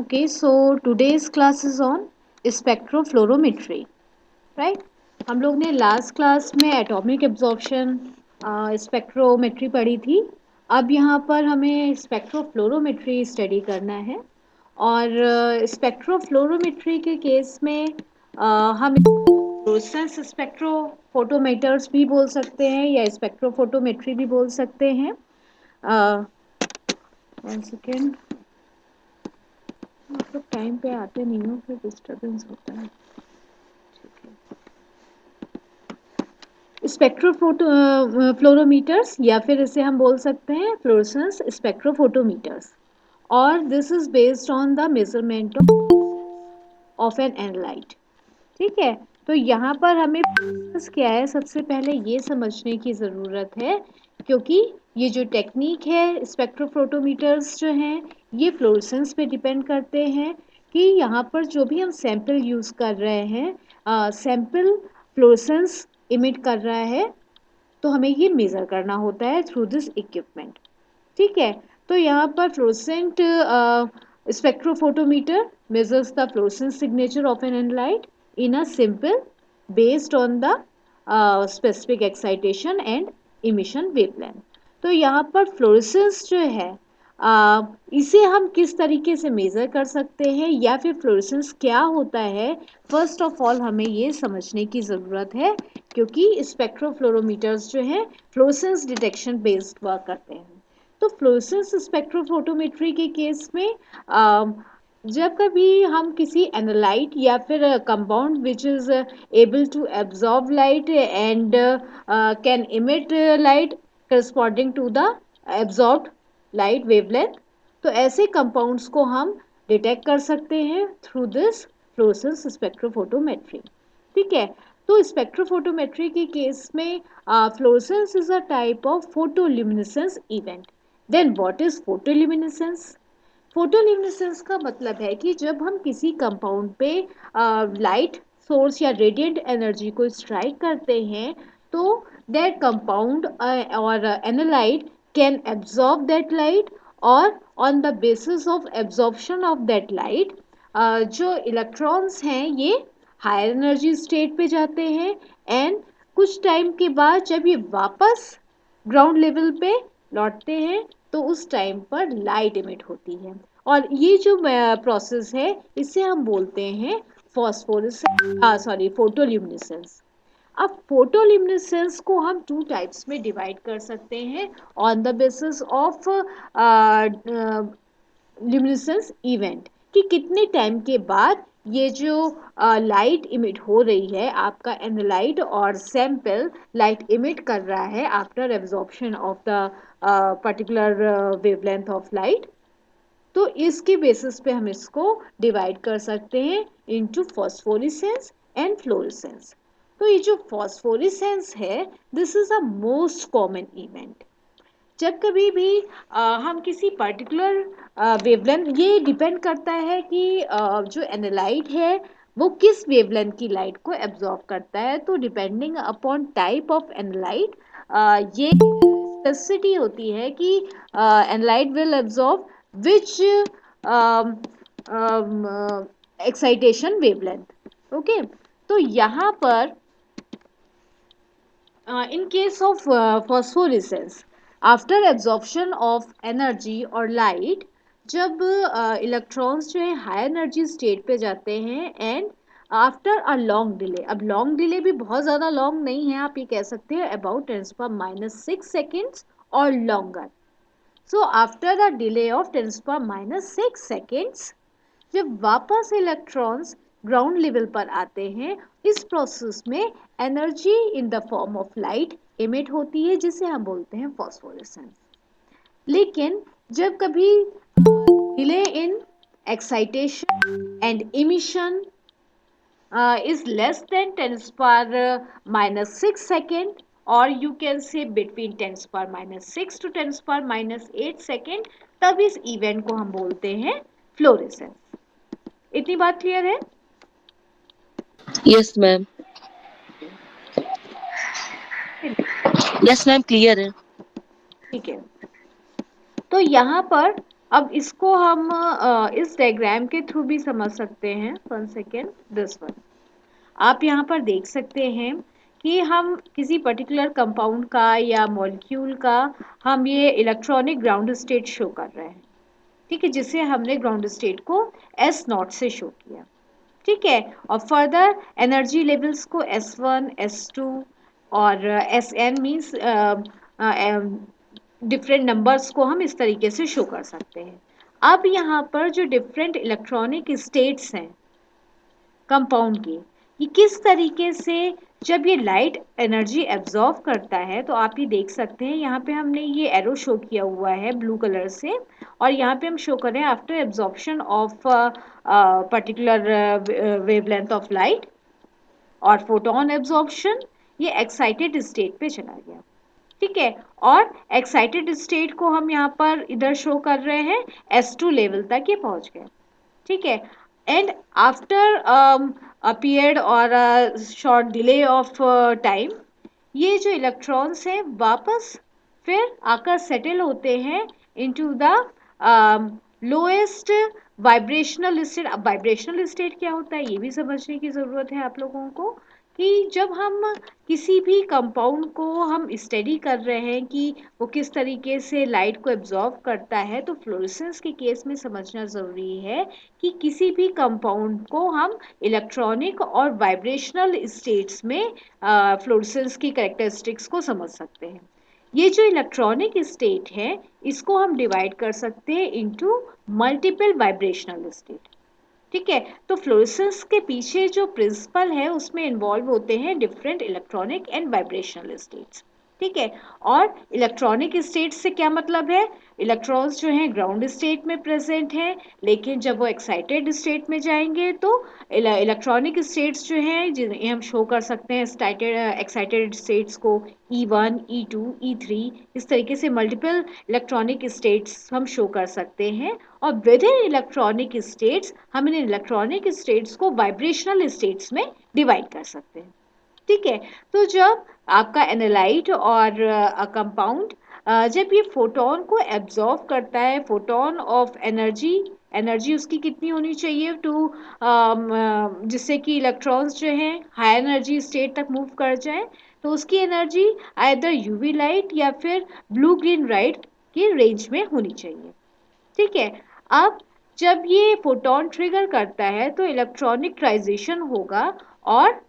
Okay, so today's class is on spectrophlorometry, right? हम लोग ने लास्ट क्लास में एटॉमिक एब्जॉर्प्शन स्पेक्ट्रोमेट्री पढ़ी थी। अब यहाँ पर हमें स्पेक्ट्रोफ्लोरोमेट्री स्टडी करना है और स्पेक्ट्रोफ्लोरोमेट्री के केस में हम फ्लोरेसेंस स्पेक्ट्रोफोटोमीटर्स भी बोल सकते हैं या स्पेक्ट्रोफोटोमेट्री भी बोल सकते हैं। वन सेकेंड, आप लोग टाइम पे आते नहीं हो फिर डिस्टरबेंस होता है। स्पेक्ट्रोफोटो फ्लोरोमीटर्स या फिर इसे हम बोल सकते हैं फ्लोरेसेंस स्पेक्ट्रोफोटोमीटर्स और this is based on the measurement of an analyte. ठीक है, तो यहाँ पर हमें फ्लोरेसेंस क्या है सबसे पहले ये समझने की ज़रूरत है, क्योंकि ये जो टेक्निक है स्पेक्ट्रोफोटोमीटर्स जो हैं ये फ्लोरेसेंस पे डिपेंड करते हैं कि यहाँ पर जो भी हम सैंपल यूज़ कर रहे हैं सैंपल फ्लोरेसेंस इमिट कर रहा है, तो हमें ये मेज़र करना होता है थ्रू दिस इक्विपमेंट। ठीक है, तो यहाँ पर fluorescent spectrophotometer measures the fluorescence signature of an analyte in a simple based on the specific excitation and emission wavelength. तो यहाँ पर फ्लोरेसेंस जो है इसे हम किस तरीके से मेज़र कर सकते हैं या फिर फ्लोरेसेंस क्या होता है, फर्स्ट ऑफ ऑल हमें ये समझने की ज़रूरत है, क्योंकि स्पेक्ट्रोफ्लोरोमीटर्स जो हैं फ्लोरेसेंस डिटेक्शन बेस्ड वर्क करते हैं। तो फ्लोरेसेंस स्पेक्ट्रोफोटोमेट्री के केस में जब कभी हम किसी एनालाइट या फिर compound which is able to absorb light and can emit light corresponding to the absorbed light wavelength, तो ऐसे कंपाउंड्स को हम डिटेक्ट कर सकते हैं थ्रू दिस फ्लोरेसेंस स्पेक्ट्रोफोटोमेट्री। ठीक है, तो स्पेक्ट्रोफोटोमेट्री के केस में fluorescence is a type of photoluminescence event. Then what is photoluminescence? Photoluminescence का मतलब है कि जब हम किसी कंपाउंड पे लाइट सोर्स या रेडिएंट एनर्जी को स्ट्राइक करते हैं, तो दैट कंपाउंड और analyte can absorb that light, और on the basis of absorption of that light जो इलेक्ट्रॉन्स हैं ये हायर एनर्जी स्टेट पे जाते हैं एंड कुछ टाइम के बाद जब ये वापस ग्राउंड लेवल पे लौटते हैं तो उस टाइम पर लाइट इमिट होती है, और ये जो प्रोसेस है इसे हम बोलते हैं फोटोल्यूमिनेसेंस। अब फोटोल्यूमिनेसेंस को हम टू टाइप्स में डिवाइड कर सकते हैं on the basis of luminescence event, कि कितने टाइम के बाद ये जो लाइट इमिट हो रही है, आपका एनालाइट और सैंपल लाइट इमिट कर रहा है after absorption of the particular wavelength of light, तो इसके बेसिस पे हम इसको डिवाइड कर सकते हैं इनटू फॉस्फोरेसेंस एंड फ्लोरेसेंस। तो ये जो फॉस्फोरेसेंस है this is a most common event. जब कभी भी हम किसी पर्टिकुलर वेवलेंथ, ये डिपेंड करता है कि जो एनालाइट है वो किस वेवलेंथ की लाइट को एब्जॉर्ब करता है, तो depending upon type of analyte ये स्पेसिसिटी होती है कि analyte will absorb which excitation wavelength. Okay, तो यहाँ पर in case of phosphorescence, after absorption of energy or light, जब इलेक्ट्रॉन्स जो है हाई एनर्जी स्टेट पे जाते हैं and after a long delay, अब लॉन्ग डिले भी बहुत ज़्यादा लॉन्ग नहीं है, आप ये कह सकते हैं अबाउट 10⁻⁶ और longer. So after a delay of 10⁻⁶, जब वापस इलेक्ट्रॉन्स ग्राउंड लेवल पर आते हैं, इस प्रोसेस में energy in the form of light emit होती है जिसे हम बोलते हैं फॉस्फोरेसेंस। लेकिन जब कभी delay in excitation and emission is less than 10⁻⁶ second, or you can say between 10⁻⁶ to 10⁻⁸ second, तब इस इवेंट को हम बोलते हैं फ्लोरेसेंस। इतनी बात क्लियर है? Yes ma'am. Yes ma'am, clear है। ठीक है, तो यहाँ पर अब इसको हम इस डायग्राम के थ्रू भी समझ सकते हैं। 1 सेकेंड, दिस वन। आप यहाँ पर देख सकते हैं कि हम किसी पर्टिकुलर कंपाउंड का या मॉलिक्यूल का हम ये इलेक्ट्रॉनिक ग्राउंड स्टेट शो कर रहे हैं, ठीक है, जिसे हमने ग्राउंड स्टेट को S0 से शो किया, ठीक है। और फर्दर एनर्जी लेवल्स को S1, S2 और Sn मीन्स डिफरेंट नंबर्स को हम इस तरीके से शो कर सकते हैं। अब यहाँ पर जो डिफरेंट इलेक्ट्रॉनिक स्टेट्स हैं कंपाउंड की, ये किस तरीके से जब ये लाइट एनर्जी एब्जॉर्ब करता है, तो आप ये देख सकते हैं यहाँ पे हमने ये एरो शो किया हुआ है ब्लू कलर से, और यहाँ पे हम शो कर रहे हैं after absorption of particular wavelength of light और फोटोन एब्जॉर्प्शन, ये एक्साइटेड स्टेट पे चला गया, ठीक है। और एक्साइटेड स्टेट को हम यहाँ पर इधर शो कर रहे हैं S2 लेवल तक ये पहुंच गए, ठीक है। एंड आफ्टर अ पीरियड और शॉर्ट डिले ऑफ टाइम, ये जो इलेक्ट्रॉन्स हैं वापस फिर आकर सेटल होते हैं into the lowest vibrational state. अब वाइब्रेशनल स्टेट क्या होता है ये भी समझने की ज़रूरत है आप लोगों को, कि जब हम किसी भी कंपाउंड को हम स्टडी कर रहे हैं कि वो किस तरीके से लाइट को एब्जॉर्ब करता है, तो फ्लोरेसेंस के केस में समझना ज़रूरी है कि किसी भी कंपाउंड को हम इलेक्ट्रॉनिक और वाइब्रेशनल स्टेट्स में फ्लोरेसेंस की कैरेक्टरिस्टिक्स को समझ सकते हैं। ये जो इलेक्ट्रॉनिक स्टेट है इसको हम डिवाइड कर सकते हैं इनटू मल्टीपल वाइब्रेशनल स्टेट, ठीक है। तो फ्लोरेसेंस के पीछे जो प्रिंसिपल है उसमें इन्वॉल्व होते हैं different electronic and vibrational states, ठीक है। और इलेक्ट्रॉनिक स्टेट से क्या मतलब है, इलेक्ट्रॉन्स जो हैं ग्राउंड स्टेट में प्रेजेंट हैं, लेकिन जब वो एक्साइटेड स्टेट में जाएंगे तो इलेक्ट्रॉनिक स्टेट्स जो हैं जिन्हें हम शो कर सकते हैं एक्साइटेड स्टेट्स को E1, E2, E3, इस तरीके से मल्टीपल इलेक्ट्रॉनिक स्टेट्स हम शो कर सकते हैं। और विद इन इलेक्ट्रॉनिक स्टेट्स हम इन इलेक्ट्रॉनिक स्टेट्स को वाइब्रेशनल स्टेट्स में डिवाइड कर सकते हैं, ठीक है। तो जब आपका एनालाइट और कंपाउंड जब ये फोटोन को एब्जॉर्ब करता है, फोटोन ऑफ एनर्जी, एनर्जी उसकी कितनी होनी चाहिए टू जिससे कि इलेक्ट्रॉन्स जो हैं हाई एनर्जी स्टेट तक मूव कर जाए, तो उसकी एनर्जी आइदर यूवी लाइट या फिर ब्लू ग्रीन लाइट की रेंज में होनी चाहिए, ठीक है। अब जब ये फोटोन ट्रिगर करता है तो इलेक्ट्रॉनिक होगा, और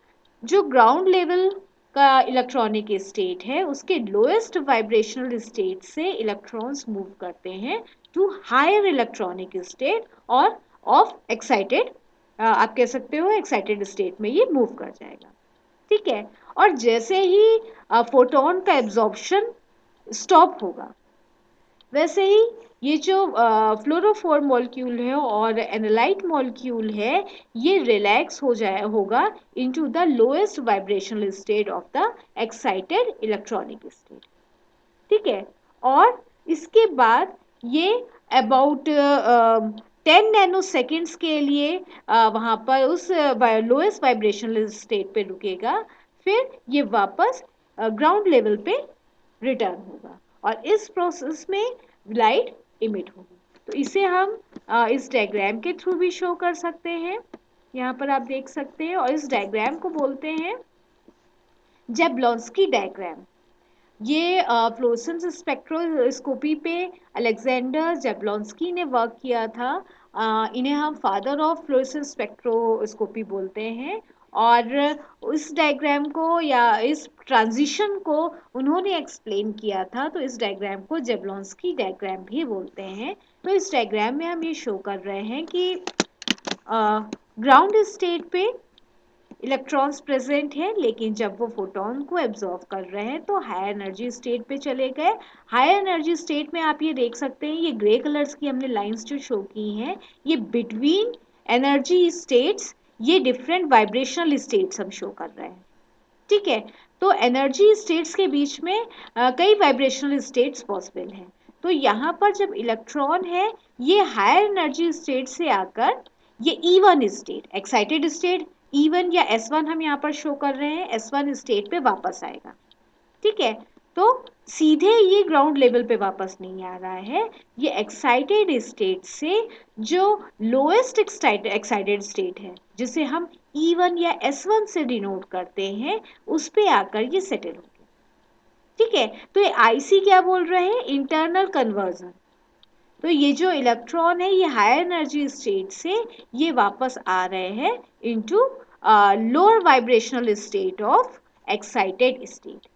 जो ग्राउंड लेवल का इलेक्ट्रॉनिक स्टेट है उसके लोएस्ट वाइब्रेशनल स्टेट से इलेक्ट्रॉन्स मूव करते हैं टू हायर इलेक्ट्रॉनिक स्टेट और ऑफ एक्साइटेड, आप कह सकते हो एक्साइटेड स्टेट में ये मूव कर जाएगा, ठीक है। और जैसे ही फोटोन का एब्जॉर्प्शन स्टॉप होगा, वैसे ही ये जो फ्लोरोफोर मॉलिक्यूल है और एनालाइट मॉलिक्यूल है ये रिलैक्स हो जाए होगा into the lowest vibrational state of the excited electronic state, ठीक है। और इसके बाद ये अबाउट 10 नैनो सेकेंड्स के लिए वहाँ पर उस लोएस्ट वाइब्रेशनल स्टेट पे रुकेगा, फिर ये वापस ग्राउंड लेवल पे रिटर्न होगा और इस प्रोसेस में लाइट इमिट होगी। तो इसे हम इस डायग्राम के थ्रू भी शो कर सकते हैं, यहाँ पर आप देख सकते हैं। और इस डायग्राम को बोलते हैं जैब्लोंस्की डायग्राम। ये फ्लोरेसेंस स्पेक्ट्रोस्कोपी पे अलेक्जेंडर जैब्लोंस्की ने वर्क किया था। इन्हें हम फादर ऑफ फ्लोरेसेंस स्पेक्ट्रोस्कोपी बोलते हैं, और उस डायग्राम को या इस ट्रांजिशन को उन्होंने एक्सप्लेन किया था, तो इस डायग्राम को जैब्लोंस्की डायग्राम भी बोलते हैं। तो इस डायग्राम में हम ये शो कर रहे हैं कि ग्राउंड स्टेट पे इलेक्ट्रॉन्स प्रेजेंट हैं, लेकिन जब वो फोटोन को एब्जॉर्ब कर रहे हैं तो हाई एनर्जी स्टेट पे चले गए। हाई एनर्जी स्टेट में आप ये देख सकते हैं, ये ग्रे कलर्स की हमने लाइंस जो शो की हैं, ये बिटवीन एनर्जी स्टेट्स, ये डिफरेंट वाइब्रेशनल स्टेट्स हम शो कर रहे हैं, ठीक है। तो एनर्जी स्टेट्स के बीच में कई वाइब्रेशनल स्टेट्स पॉसिबल हैं। तो यहाँ पर जब इलेक्ट्रॉन है ये हायर एनर्जी स्टेट से आकर ये E1 state, excited state E1 या S1 हम यहाँ पर शो कर रहे हैं, S1 स्टेट पे वापस आएगा, ठीक है। तो सीधे ये ग्राउंड लेवल पे वापस नहीं आ रहा है, ये एक्साइटेड स्टेट से जो लोएस्ट एक्साइटेड स्टेट है जिसे हम E1 या S1 से डिनोट करते हैं, उस पे आकर ये सेटल हो गया। ठीक है, तो ये IC क्या बोल रहे हैं, इंटरनल कन्वर्जन। तो ये जो इलेक्ट्रॉन है ये हायर एनर्जी स्टेट से ये वापस आ रहे हैं into lower vibrational state of excited state.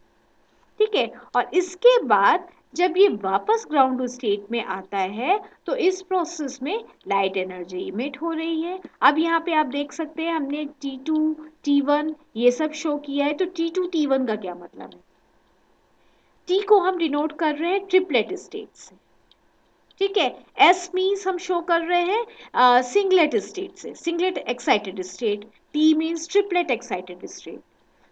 ठीक है, और इसके बाद जब ये वापस ग्राउंड स्टेट में आता है तो इस प्रोसेस में लाइट एनर्जी इमिट हो रही है। अब यहाँ पे आप देख सकते हैं हमने T2 T1 ये सब शो किया है, तो T2 T1 का क्या मतलब है, T को हम डिनोट कर रहे हैं ट्रिपलेट स्टेट से। ठीक है, एस मीन्स हम शो कर रहे हैं सिंगलेट स्टेट से, singlet excited state. T means triplet excited state.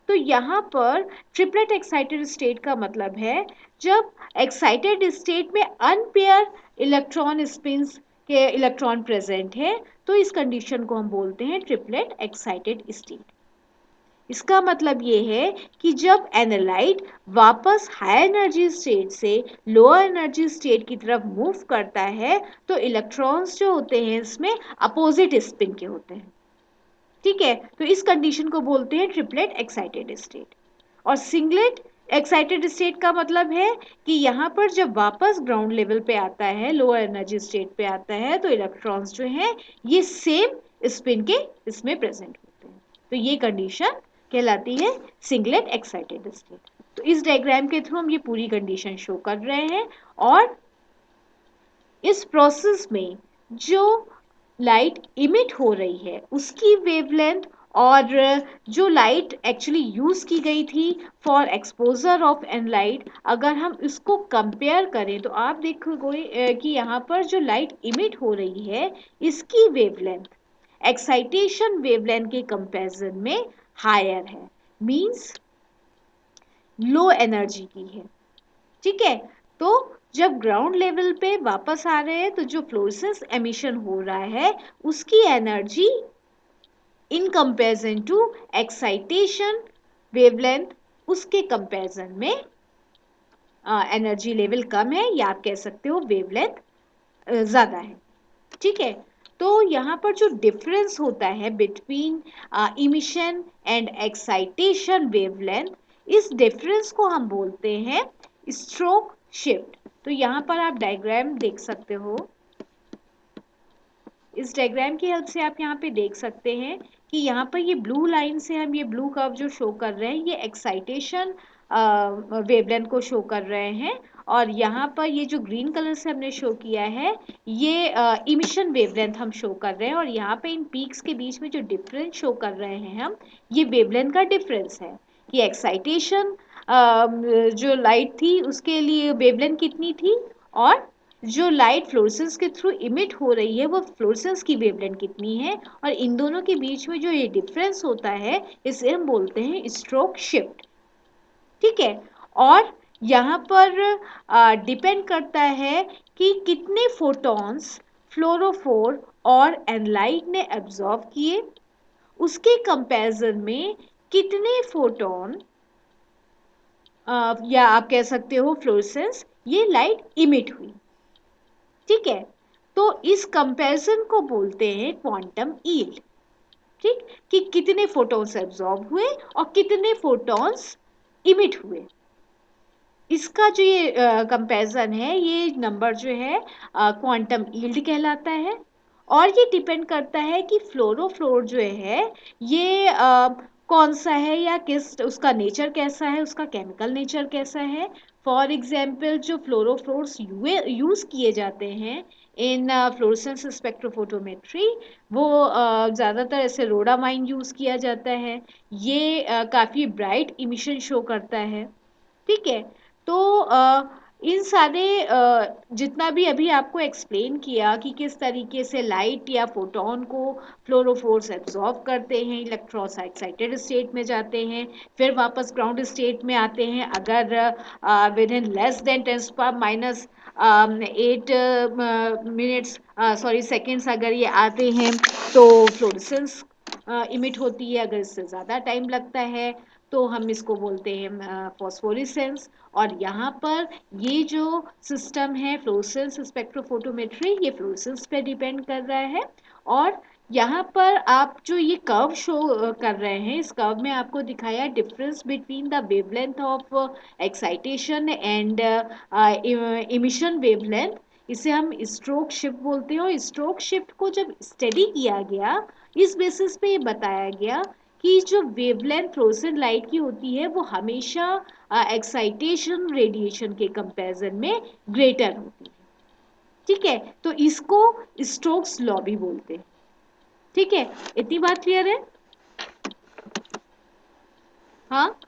तो यहाँ पर ट्रिपलेट एक्साइटेड स्टेट का मतलब है जब एक्साइटेड स्टेट में अनपेयर इलेक्ट्रॉन स्पिन्स के इलेक्ट्रॉन प्रेजेंट है, तो इस कंडीशन को हम बोलते हैं ट्रिपलेट एक्साइटेड स्टेट। इसका मतलब ये है कि जब एनालाइट वापस हाई एनर्जी स्टेट से लोअर एनर्जी स्टेट की तरफ मूव करता है तो इलेक्ट्रॉन्स जो होते हैं इसमें अपोजिट स्पिन के होते हैं। ठीक है, तो इस कंडीशन को बोलते हैं ट्रिपलेट एक्साइटेड स्टेट। और सिंगलेट एक्साइटेड स्टेट का मतलब है कि यहाँ पर जब वापस ग्राउंड लेवल पे आता है, लोअर एनर्जी स्टेट पे आता है, तो इलेक्ट्रॉन्स जो हैं ये सेम स्पिन के इसमें प्रेजेंट होते हैं। तो ये कंडीशन कहलाती है सिंगलेट एक्साइटेड स्टेट। तो इस डायग्राम के थ्रू हम ये पूरी कंडीशन शो कर रहे हैं। और इस प्रोसेस में जो लाइट इमिट हो रही है उसकी वेवलेंथ और जो लाइट एक्चुअली यूज की गई थी for exposure of an light, अगर हम इसको कंपेयर करें तो आप देखोगे कि यहाँ पर जो लाइट इमिट हो रही है इसकी वेवलेंथ एक्साइटेशन वेवलेंथ के कंपैरिजन में हायर है, मींस लो एनर्जी की है। ठीक है, तो जब ग्राउंड लेवल पे वापस आ रहे हैं तो जो फ्लोरेसेंस एमिशन हो रहा है उसकी energy in comparison to excitation wavelength, उसके कंपैरिजन में एनर्जी लेवल कम है, या आप कह सकते हो वेवलेंथ ज्यादा है। ठीक है, तो यहाँ पर जो डिफरेंस होता है between emission and excitation wavelength, इस डिफरेंस को हम बोलते हैं स्ट्रोक शिफ्ट। तो यहाँ पर आप डायग्राम देख सकते हो, इस डायग्राम की हेल्प से आप यहाँ पे देख सकते हैं कि यहाँ पर ये ब्लू लाइन से हम ये ब्लू कर्व जो शो कर रहे हैं ये एक्साइटेशन वेवलेंथ को शो कर रहे हैं, और यहाँ पर ये जो ग्रीन कलर से हमने शो किया है ये इमिशन वेवलेंथ हम शो कर रहे हैं। और यहाँ पे इन पीक्स के बीच में जो डिफरेंस शो कर रहे हैं हम, ये वेवलेंथ का डिफरेंस है कि एक्साइटेशन जो लाइट थी उसके लिए वेवलेंथ कितनी थी, और जो लाइट फ्लोरेसेंस के थ्रू इमिट हो रही है वो फ्लोरेसेंस की वेवलेंथ कितनी है, और इन दोनों के बीच में जो ये डिफरेंस होता है इसे हम बोलते हैं स्ट्रोक शिफ्ट। ठीक है, और यहाँ पर डिपेंड करता है कि कितने फोटॉन्स फ्लोरोफोर और एनलाइट ने एब्जॉर्ब किए, उसके कंपैरिजन में कितने फोटॉन या आप कह सकते हो फ्लोरेसेंस ये लाइट इमिट हुई। ठीक है, तो इस कंपैरिजन को बोलते हैं क्वांटम यील्ड। ठीक, कि कितने फोटॉन्स एब्जॉर्ब हुए और कितने फोटॉन्स इमिट हुए, इसका जो ये कंपैरिजन है ये नंबर जो है क्वांटम यील्ड कहलाता है। और ये डिपेंड करता है कि फ्लोरोफ्लोर जो है ये कौन सा है या किस उसका नेचर कैसा है, उसका केमिकल नेचर कैसा है। फॉर एग्जांपल जो फ्लोरोफ्लोर्स यूज किए जाते हैं इन फ्लोरेसेंस स्पेक्ट्रोफोटोमेट्री वो ज़्यादातर ऐसे रोडामाइन यूज किया जाता है, ये काफ़ी ब्राइट इमिशन शो करता है। ठीक है, तो इन सारे जितना भी अभी आपको एक्सप्लेन किया कि किस तरीके से लाइट या फोटोन को फ्लोरोफोर्स एब्जॉर्ब करते हैं, इलेक्ट्रॉन्स एक्साइटेड स्टेट में जाते हैं, फिर वापस ग्राउंड स्टेट में आते हैं, अगर with in less than 10⁻⁸ minutes sorry seconds अगर ये आते हैं तो फ्लोरेसेंस इमिट होती है, अगर इससे ज़्यादा टाइम लगता है तो हम इसको बोलते हैं फॉस्फोरेसेंस। और यहाँ पर ये जो सिस्टम है फ्लोरेसेंस स्पेक्ट्रोफोटोमेट्री, ये फ्लोरेसेंस पे डिपेंड कर रहा है। और यहाँ पर आप जो ये कर्व शो कर रहे हैं, इस कर्व में आपको दिखाया difference between the wavelength of excitation and emission wavelength. इसे हम स्ट्रोक शिफ्ट बोलते हैं। और स्ट्रोक शिफ्ट को जब स्टडी किया गया, इस बेसिस पे ये बताया गया कि जो वेवलेंथ फ्लोरेसेंट लाइट की होती है वो हमेशा एक्साइटेशन रेडिएशन के कंपैरिजन में ग्रेटर होती है। ठीक है, तो इसको स्टोक्स लॉ भी बोलते हैं। ठीक है, इतनी बात क्लियर है? हाँ,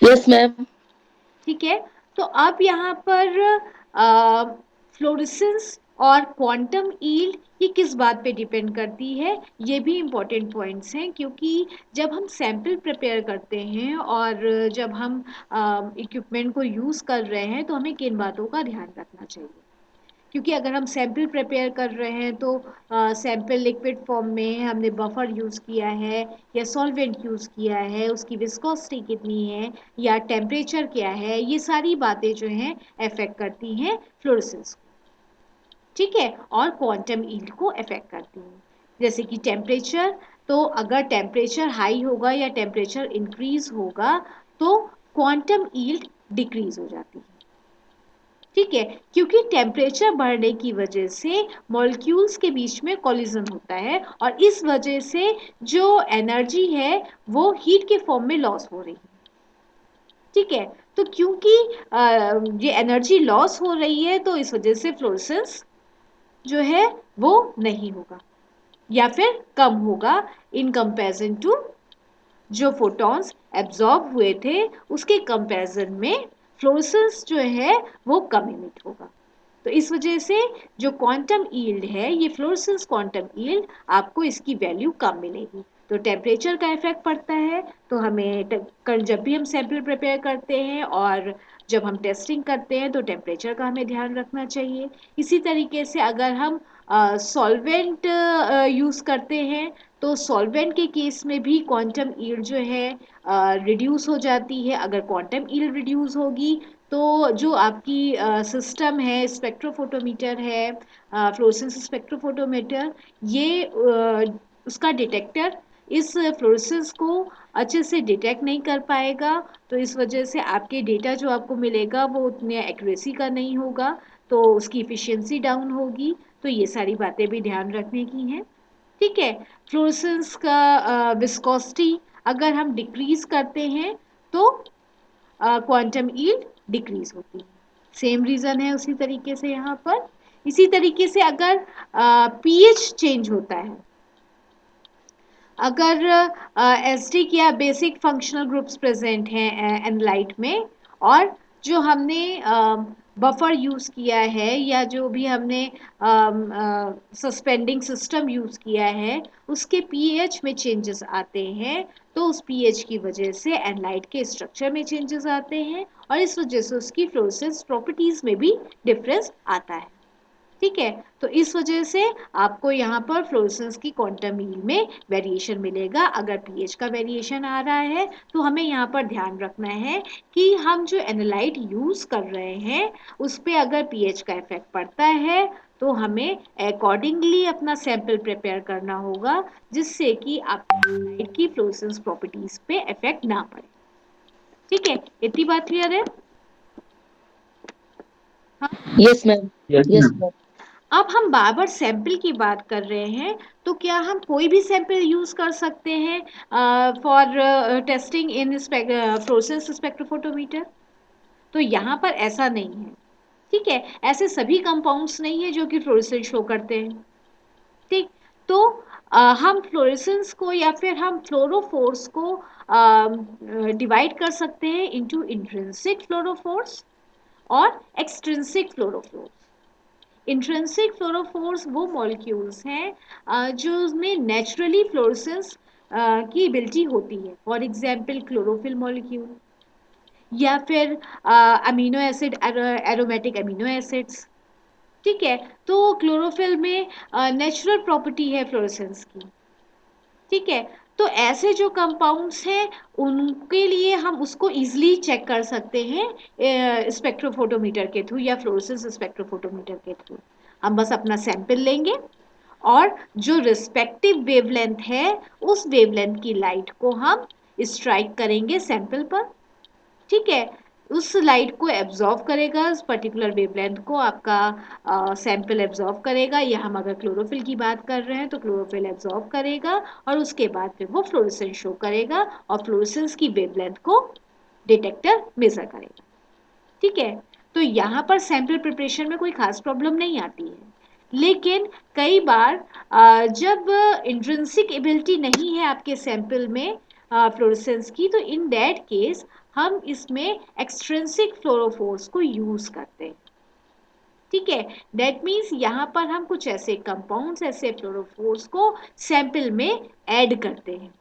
यस मैम। ठीक है। तो अब यहाँ पर फ्लोरेसेंस और क्वांटम यील्ड ये किस बात पे डिपेंड करती है, ये भी इंपॉर्टेंट पॉइंट्स हैं। क्योंकि जब हम सैंपल प्रिपेयर करते हैं और जब हम इक्विपमेंट को यूज़ कर रहे हैं, तो हमें किन बातों का ध्यान रखना चाहिए। क्योंकि अगर हम सैंपल प्रिपेयर कर रहे हैं तो सैंपल लिक्विड फॉर्म में हमने बफर यूज़ किया है या सॉल्वेंट यूज़ किया है, उसकी विस्कोसिटी कितनी है या टेम्परेचर क्या है, ये सारी बातें जो हैं अफेक्ट करती हैं फ्लोरेसेंस को। ठीक है, और क्वांटम यील्ड को अफेक्ट करती हैं। जैसे कि टेम्परेचर, तो अगर टेम्परेचर हाई होगा या टेम्परेचर इंक्रीज होगा तो क्वांटम यील्ड डिक्रीज हो जाती है। ठीक है, क्योंकि टेम्परेचर बढ़ने की वजह से मॉलिक्यूल्स के बीच में कोलिजन होता है और इस वजह से जो एनर्जी है वो हीट के फॉर्म में लॉस हो रही है। ठीक है, तो क्योंकि ये एनर्जी लॉस हो रही है तो इस वजह से फ्लोरेसेंस जो है वो नहीं होगा या फिर कम होगा इन कंपैरिजन टू जो फोटॉन्स एब्जॉर्ब हुए थे उसके कंपैरिजन में फ्लोरेसेंस जो है वो कम इमिट होगा। तो इस वजह से जो क्वांटम यील्ड है, ये फ्लोरेसेंस क्वांटम यील्ड, आपको इसकी वैल्यू कम मिलेगी। तो टेम्परेचर का इफेक्ट पड़ता है। तो हमें जब भी हम सैंपल प्रिपेयर करते हैं और जब हम टेस्टिंग करते हैं तो टेम्परेचर का हमें ध्यान रखना चाहिए। इसी तरीके से अगर हम सॉल्वेंट यूज़ करते हैं तो सॉल्वेंट के केस में भी क्वांटम यील्ड जो है रिड्यूस हो जाती है। अगर क्वांटम यील्ड रिड्यूस होगी तो जो आपकी सिस्टम है, स्पेक्ट्रोफोटोमीटर है, फ्लोरेसेंस स्पेक्ट्रोफोटोमीटर, ये उसका डिटेक्टर इस फ्लोरेसेंस को अच्छे से डिटेक्ट नहीं कर पाएगा। तो इस वजह से आपके डेटा जो आपको मिलेगा वो उतने एक्यूरेसी का नहीं होगा, तो उसकी इफिशियंसी डाउन होगी। तो ये सारी बातें भी ध्यान रखने की हैं। ठीक है, फ्लोरेसेंस का विस्कोसिटी अगर हम डिक्रीज करते हैं तो क्वांटम यील्ड डिक्रीज होती है। सेम रीजन है उसी तरीके से यहाँ पर। इसी तरीके से अगर पीएच चेंज होता है, अगर एसिडिक या बेसिक फंक्शनल ग्रुप्स प्रेजेंट हैं एनालाइट में, और जो हमने बफर यूज़ किया है या जो भी हमने सस्पेंडिंग सिस्टम यूज़ किया है उसके पीएच में चेंजेस आते हैं, तो उस पीएच की वजह से एनालाइट के स्ट्रक्चर में चेंजेस आते हैं और इस वजह से उसकी फ्लोरेसेंस प्रॉपर्टीज में भी डिफरेंस आता है। ठीक है, तो इस वजह से आपको यहाँ पर फ्लोरेसेंस की क्वांटम यील्ड में वेरिएशन मिलेगा। अगर पीएच का वेरिएशन आ रहा है तो हमें यहाँ पर ध्यान रखना है कि हम जो एनालाइट यूज़ कर रहे हैं उस पर अगर पीएच का इफेक्ट पड़ता है तो हमें अकॉर्डिंगली अपना सैंपल प्रिपेयर करना होगा, जिससे कि आपकी एनालाइट की फ्लोरेसेंस प्रॉपर्टीज पे इफेक्ट ना पड़े। ठीक है, इतनी बात क्लियर है? हाँ। Yes ma'am. Yes yes ma'am. Ma'am. अब हम बार बार सैंपल की बात कर रहे हैं, तो क्या हम कोई भी सैंपल यूज कर सकते हैं for testing in fluorescence spectrophotometer? तो यहाँ पर ऐसा नहीं है। ठीक है, ऐसे सभी कंपाउंड्स नहीं है जो कि फ्लोरेसेंस शो करते हैं। ठीक, तो हम फ्लोरेसेंस को या फिर हम फ्लोरोफोर्स को डिवाइड कर सकते हैं इनटू इंट्रिंसिक फ्लोरोफोर्स और एक्सट्रिंसिक फ्लोरोफोर्स। इंट्रिंसिक फ्लोरोफोर्स वो मॉलिक्यूल्स हैं जो में नेचुरली फ्लोरेसेंस की एबिलिटी होती है। फॉर एग्जांपल क्लोरोफिल मॉलिक्यूल या फिर amino acid, aromatic amino acids. ठीक है, तो क्लोरोफिल में नेचुरल प्रॉपर्टी है फ्लोरेसेंस की। ठीक है, तो ऐसे जो कंपाउंड्स हैं उनके लिए हम उसको इजीली चेक कर सकते हैं स्पेक्ट्रोफोटोमीटर के थ्रू या फ्लोरेसेंस स्पेक्ट्रोफोटोमीटर के थ्रू। हम बस अपना सैंपल लेंगे और जो रिस्पेक्टिव वेवलेंथ है उस वेवलेंथ की लाइट को हम स्ट्राइक करेंगे सैंपल पर। ठीक है, उस लाइट को एब्जॉर्व करेगा, उस पर्टिकुलर वेवलेंथ को आपका सैंपल एब्जॉर्व करेगा, या हम अगर क्लोरोफिल की बात कर रहे हैं तो क्लोरोफिल एब्जॉर्व करेगा और उसके बाद फिर वो फ्लोरेसेंस शो करेगा और फ्लोरेसेंस की वेवलेंथ को डिटेक्टर मेजर करेगा। ठीक है, तो यहाँ पर सैंपल प्रिपरेशन में कोई खास प्रॉब्लम नहीं आती है, लेकिन कई बार जब इंट्रिंसिक एबिलिटी नहीं है आपके सैंपल में फ्लोरेसेंस की, तो इन दैट केस हम इसमें एक्सट्रिंसिक फ्लोरोफोर्स को यूज करते हैं। ठीक है, दैट मीन्स यहाँ पर हम कुछ ऐसे कंपाउंड्स, ऐसे फ्लोरोफोर्स को सैंपल में ऐड करते हैं।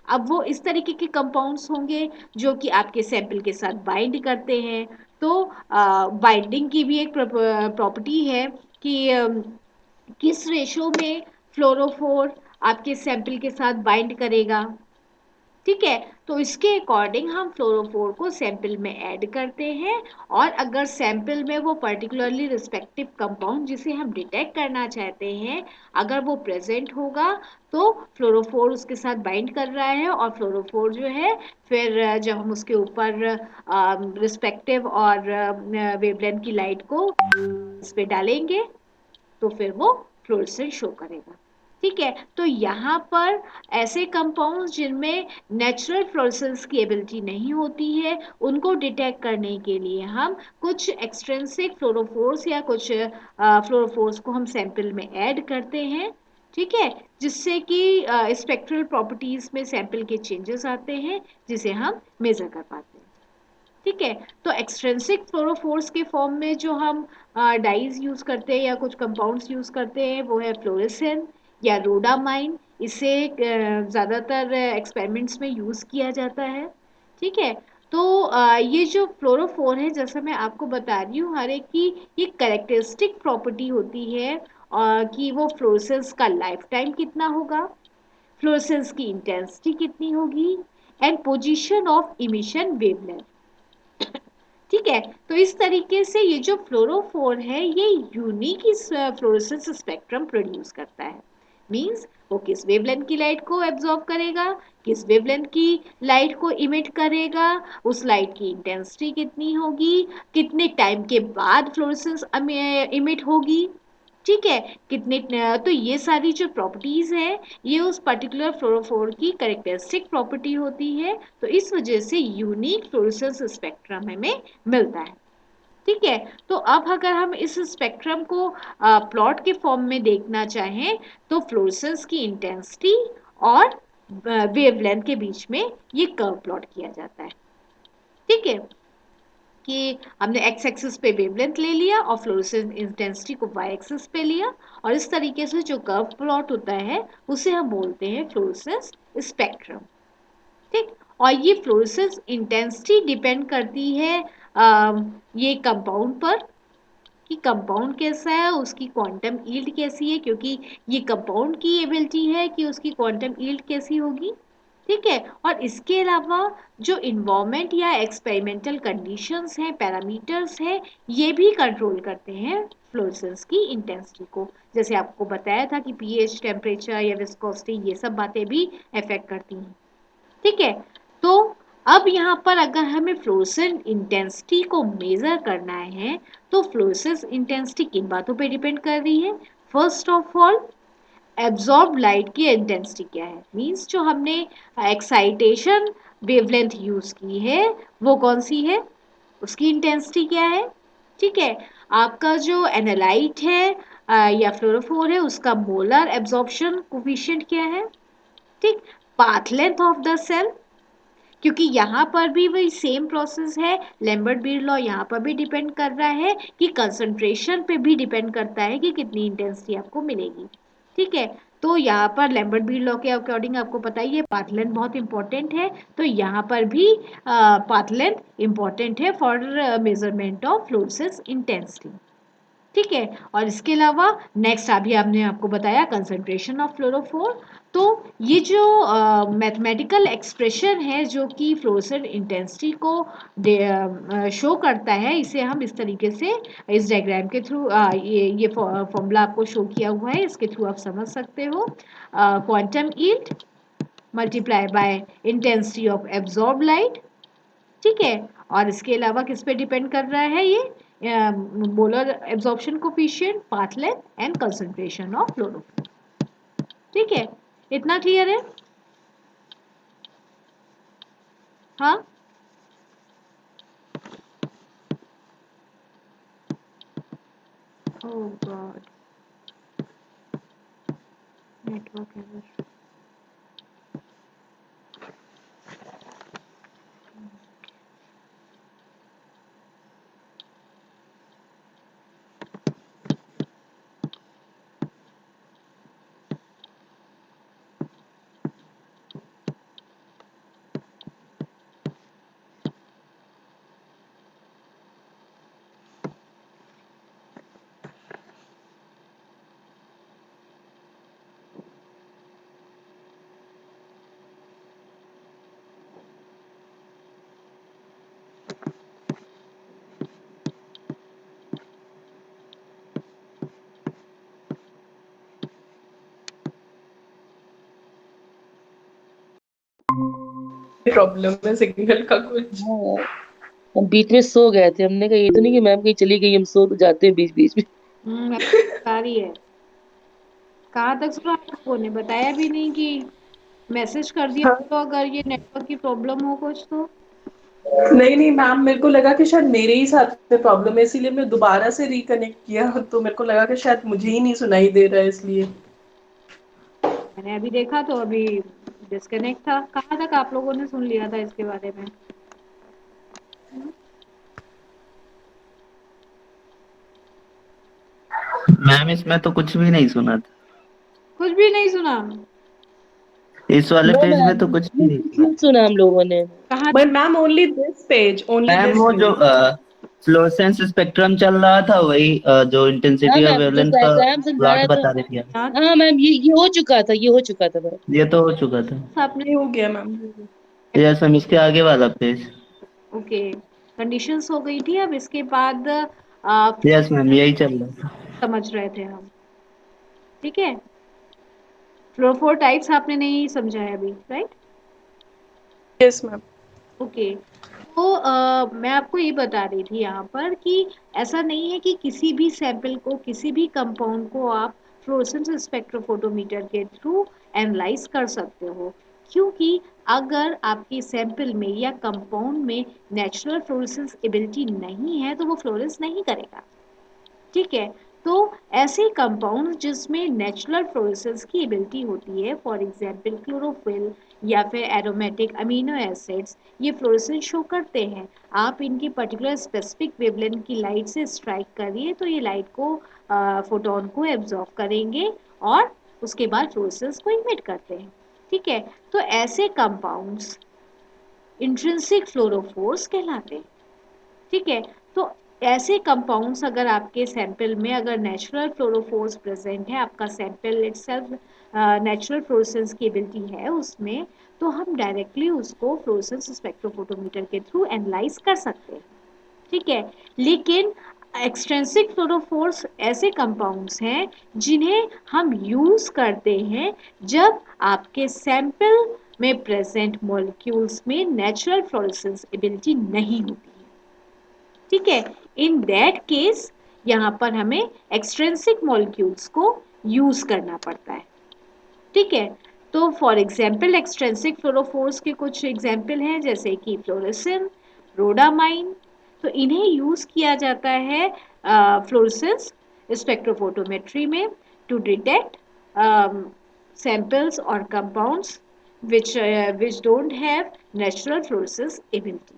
अब वो इस तरीके के कंपाउंड्स होंगे जो कि आपके सैंपल के साथ बाइंड करते हैं। तो बाइंडिंग की भी एक प्रॉपर्टी है कि किस रेशो में फ्लोरोफोर आपके सैंपल के साथ बाइंड करेगा। ठीक है, तो इसके अकॉर्डिंग हम फ्लोरोफोर को सैंपल में ऐड करते हैं और अगर सैंपल में वो पर्टिकुलरली रिस्पेक्टिव कंपाउंड जिसे हम डिटेक्ट करना चाहते हैं अगर वो प्रेजेंट होगा तो फ्लोरोफोर उसके साथ बाइंड कर रहा है और फ्लोरोफोर जो है फिर जब हम उसके ऊपर रिस्पेक्टिव और वेवलेंथ की लाइट को इस पे डालेंगे तो फिर वो फ्लोरेसेंस शो करेगा। ठीक है, तो यहाँ पर ऐसे कंपाउंड्स जिनमें नेचुरल फ्लोरेसेंस की एबिलिटी नहीं होती है उनको डिटेक्ट करने के लिए हम कुछ एक्सट्रिंसिक फ्लोरोफोर्स या कुछ फ्लोरोफोर्स को हम सैंपल में ऐड करते हैं। ठीक है, जिससे कि स्पेक्ट्रल प्रॉपर्टीज में सैंपल के चेंजेस आते हैं जिसे हम मेजर कर पाते हैं। ठीक है, तो एक्सट्रिंसिक फ्लोरोफोर्स के फॉर्म में जो हम डाइज यूज करते हैं या कुछ कंपाउंड्स यूज करते हैं वो है फ्लोरेसेन या रोडामाइन। इसे ज़्यादातर एक्सपेरिमेंट्स में यूज किया जाता है। ठीक है, तो ये जो फ्लोरोफोर है जैसा मैं आपको बता रही हूँ हर एक की ये करेक्टरिस्टिक प्रॉपर्टी होती है कि वो फ्लोरेसेंस का लाइफ टाइम कितना होगा, फ्लोरेसेंस की इंटेंसिटी कितनी होगी and position of emission wavelength. ठीक है, तो इस तरीके से ये जो फ्लोरोफोर है ये यूनिक फ्लोरेसेंस स्पेक्ट्रम प्रोड्यूस करता है। मींस वो किस वेवलेंथ की लाइट को एब्जॉर्ब करेगा, किस वेवलेंथ की लाइट को इमिट करेगा, उस लाइट की इंटेंसिटी कितनी होगी, कितने टाइम के बाद फ्लोरेसेंस इमिट होगी। ठीक है, कितने तो ये सारी जो प्रॉपर्टीज है ये उस पर्टिकुलर फ्लोरोफोर की करेक्टरिस्टिक प्रॉपर्टी होती है। तो इस वजह से यूनिक फ्लोरेसेंस स्पेक्ट्रम हमें मिलता है। ठीक है, तो अब अगर हम इस स्पेक्ट्रम को प्लॉट के फॉर्म में देखना चाहें तो फ्लोरेसेंस की इंटेंसिटी और वेवलेंथ के बीच में ये कर्व प्लॉट किया जाता है। ठीक है, कि हमने एक्स एक्सिस पे वेवलेंथ ले लिया और फ्लोरेसेंस इंटेंसिटी को वाई एक्सिस पे लिया और इस तरीके से जो कर्व प्लॉट होता है उसे हम बोलते हैं फ्लोरेसेंस स्पेक्ट्रम। ठीक, और ये फ्लोरेसेंस इंटेंसिटी डिपेंड करती है ये कंपाउंड पर कि कंपाउंड कैसा है, उसकी क्वांटम यील्ड कैसी है, क्योंकि ये कंपाउंड की एबिलिटी है कि उसकी क्वांटम यील्ड कैसी होगी। ठीक है, और इसके अलावा जो इन्वायरमेंट या एक्सपेरिमेंटल कंडीशंस हैं, पैरामीटर्स हैं, ये भी कंट्रोल करते हैं फ्लोरेसेंस की इंटेंसिटी को। जैसे आपको बताया था कि पीएच, टेम्परेचर या विस्कोसिटी ये सब बातें भी अफेक्ट करती हैं। ठीक है, तो अब यहाँ पर अगर हमें फ्लोरेसेंस इंटेंसिटी को मेजर करना है तो फ्लोरेसेंस इंटेंसिटी किन बातों पे डिपेंड कर रही है। First of all absorb light की इंटेंसिटी क्या है, मींस जो हमने एक्साइटेशन वेवलेंथ यूज की है वो कौन सी है, उसकी इंटेंसिटी क्या है। ठीक है, आपका जो एनालाइट है या फ्लोरोफोर है उसका मोलर एब्जॉर्प्शन कोफिशिएंट क्या है। ठीक, path length of the cell, क्योंकि यहाँ पर भी वही सेम प्रोसेस है, लैम्बर्ट बीर लॉ यहाँ पर भी डिपेंड कर रहा है कि कंसंट्रेशन पे भी डिपेंड करता है कि कितनी इंटेंसिटी आपको मिलेगी। ठीक है, तो यहाँ पर लैम्बर्ट बीर लॉ के अकॉर्डिंग आपको पता ही है पाथ लेंथ बहुत इंपॉर्टेंट है, तो यहाँ पर भी पाथ लेंथ इंपॉर्टेंट है for measurement of fluorescence intensity. ठीक है, और इसके अलावा नेक्स्ट अभी आपने आपको बताया कंसंट्रेशन ऑफ फ्लोरोफोर। तो ये जो मैथमेटिकल एक्सप्रेशन है जो कि फ्लोरोसेंट इंटेंसिटी को शो करता है, इसे हम इस तरीके से इस डायग्राम के थ्रू ये फॉर्मूला आपको शो किया हुआ है, इसके थ्रू आप समझ सकते हो। Quantum yield multiply by intensity of absorb light, ठीक है। और इसके अलावा किस पे डिपेंड कर रहा है ये? Molar absorption coefficient, path length and concentration of chlorophyll, ठीक है। इतना क्लियर है? हाँ, ओह गॉड, नेटवर्क एरर। प्रॉब्लम है सिग्नल का कुछ। हाँ, हम बीच में सो गए थे, हमने कहा ये तो नहीं कि मैम कहीं चली गई, हम सो तो जाते हैं बीच बीच में। आ रही है। कहाँ तक सुना? आप लोगों ने बताया भी नहीं कि मैसेज कर दिया हाँ, तो अगर ये नेटवर्क की प्रॉब्लम हो कुछ तो। नहीं नहीं मैम, मेरे को लगा कि शायद मेरे ही साथ में प्रॉब्लम है, इसीलिए मैं दोबारा से रिकनेक्ट किया, तो मेरे को लगा कि शायद मुझे ही नहीं सुनाई दे रहा है इसलिए। मैंने अभी देखा तो अभी डिस्कनेक्ट था। कहाँ तक आप लोगों ने सुन लिया था इसके बारे में? मैम इसमें तो कुछ भी नहीं सुना था। कुछ भी नहीं सुना? इस वाले नो पेज में मैम, तो कुछ भी ये नहीं कुछ सुना। नहीं सुना हम लोगों ने। कहाँ? But ma'am only this page, only ma'am this वो जो पेज। फ्लोरेसेंस स्पेक्ट्रम चल रहा था वही जो हाँ इंटेंसिटी और मैम, जो वेवलेंथ का डायग्राम प्लॉट समझाया था। बता रही थी आप। याद हाँ मैम, ये हो चुका था, ये हो चुका था मैम। ये तो हो चुका था। आपने? ये हो गया मैम। यस हम इसके आगे वाला पेज। ओके, कंडीशंस हो गई थी। अब इसके बाद यस मैम यही चल रहा था। समझ रहे थे हम, ठीक है। फ्लोरोफोर टाइप्स आपने नहीं समझाया अभी, राइट? Yes ma'am. ओके। तो मैं आपको ये बता रही थी यहाँ पर कि ऐसा नहीं है कि किसी भी सैंपल को, किसी भी कंपाउंड को आप फ्लोरेसेंस स्पेक्ट्रोफोटोमीटर के थ्रू एनालाइज कर सकते हो, क्योंकि अगर आपके सैंपल में या कंपाउंड में नेचुरल फ्लोरेसेंस एबिलिटी नहीं है तो वो फ्लोरेंस नहीं करेगा, ठीक है। तो ऐसे कंपाउंड जिसमें नेचुरल फ्लोरेसेंस की एबिलिटी होती है, फॉर एग्जांपल क्लोरोफिल या फिर एरोमेटिक अमीनो एसिड्स, ये फ्लोरेसेंस शो करते हैं। आप इनकी पर्टिकुलर स्पेसिफिक वेवलेंथ की लाइट से स्ट्राइक करिए तो ये लाइट को, फोटोन को एब्जॉर्ब करेंगे और उसके बाद फ्लोरेसेंस को इमिट करते हैं, ठीक है। तो ऐसे कंपाउंड्स इंट्रिंसिक फ्लोरोफोर्स कहलाते हैं, ठीक है। तो ऐसे कंपाउंड्स अगर आपके सैंपल में अगर नेचुरल फ्लोरोफोर्स प्रेजेंट है, आपका सैंपल इटसेल्फ नेचुरल फ्लोरेसेंस की एबिलिटी है उसमें, तो हम डायरेक्टली उसको फ्लोरेसेंस स्पेक्ट्रोफोटोमीटर के थ्रू एनालाइज कर सकते हैं, ठीक है। लेकिन एक्सट्रिंसिक फ्लोरोफोर्स ऐसे कंपाउंड्स हैं जिन्हें हम यूज करते हैं जब आपके सैंपल में प्रेजेंट मॉलिक्यूल्स में नेचुरल फ्लोरेसेंस एबिलिटी नहीं होती, ठीक है। इन दैट केस यहाँ पर हमें एक्सट्रिंसिक मॉलिक्यूल्स को यूज करना पड़ता है, ठीक है। तो फॉर एग्जाम्पल एक्सट्रिंसिक फ्लोरोफोर्स के कुछ एग्जाम्पल हैं जैसे कि फ्लोरेसिन, रोडामाइन। तो इन्हें यूज किया जाता है फ्लोरेसेंस स्पेक्ट्रोफोटोमेट्री में टू डिटेक्ट सैंपल्स और compounds which don't have natural fluorescence ability,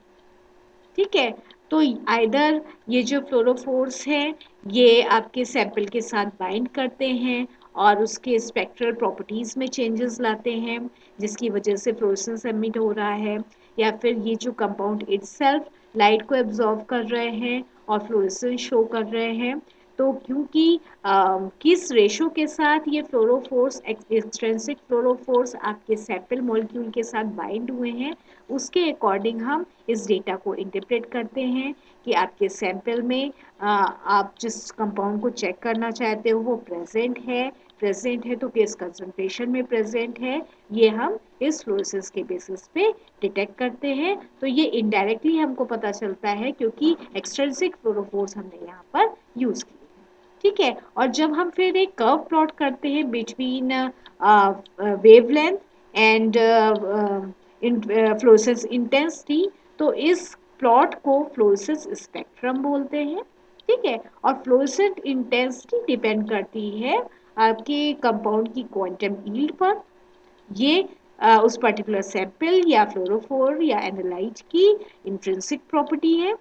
ठीक है। तो आइदर ये जो फ्लोरोफोर्स हैं ये आपके सैंपल के साथ बाइंड करते हैं और उसके स्पेक्ट्रल प्रॉपर्टीज में चेंजेस लाते हैं जिसकी वजह से फ्लोरेसेंस एमिट हो रहा है, या फिर ये जो कंपाउंड इटसेल्फ लाइट को एब्जॉर्ब कर रहे हैं और फ्लोरेसेंस शो कर रहे हैं। तो क्योंकि किस रेशो के साथ ये फ्लोरोफोर्स एक्सट्रिंसिक फ्लोरोफोर्स आपके सैंपल मॉलिक्यूल के साथ बाइंड हुए हैं, उसके अकॉर्डिंग हम इस डेटा को इंटरप्रेट करते हैं कि आपके सैंपल में आप जिस कंपाउंड को चेक करना चाहते हो वो प्रेजेंट है तो किस कंसंट्रेशन में प्रेजेंट है, ये हम इस फ्लोरेसेंस के बेसिस पे डिटेक्ट करते हैं। तो ये इनडायरेक्टली हमको पता चलता है क्योंकि एक्सट्रिंसिक फ्लोरोफोर्स हमने यहाँ पर यूज किए हैं, ठीक है। और जब हम फिर एक कर्व प्लॉट करते हैं between wavelength and fluorescence intensity, तो इस प्लॉट को फ्लोरेसेंस स्पेक्ट्रम बोलते हैं, ठीक है। और फ्लोरेसेंस इंटेंसिटी डिपेंड करती है आपके कंपाउंड की क्वांटम यील्ड पर। ये उस पर्टिकुलर सैंपल या फ्लोरोफोर या एनालाइट की इंट्रिंसिक प्रॉपर्टी है,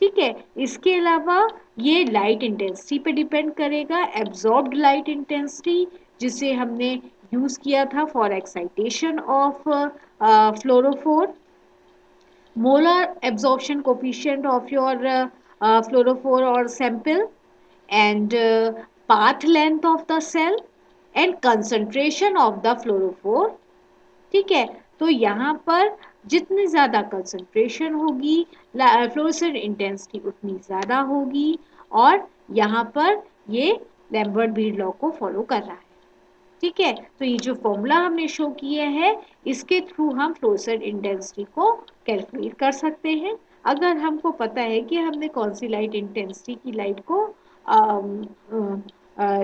ठीक है। इसके अलावा ये लाइट इंटेंसिटी पे डिपेंड करेगा, एब्जॉर्ब्ड लाइट इंटेंसिटी, जिसे हमने यूज किया था for excitation of fluorophore, molar absorption coefficient of your fluorophore or sample, and path length of the cell and concentration of the fluorophore, ठीक है। तो यहाँ पर जितनी ज़्यादा कंसंट्रेशन होगी फ्लोरेसेंट इंटेंसिटी उतनी ज़्यादा होगी, और यहाँ पर ये लैम्बर्ट बीड लॉ को फॉलो कर रहा है, ठीक है। तो ये जो फॉर्मूला हमने शो किए हैं इसके थ्रू हम फ्लोरेसेंट इंटेंसिटी को कैलकुलेट कर सकते हैं। अगर हमको पता है कि हमने कौन सी लाइट इंटेंसिटी की लाइट को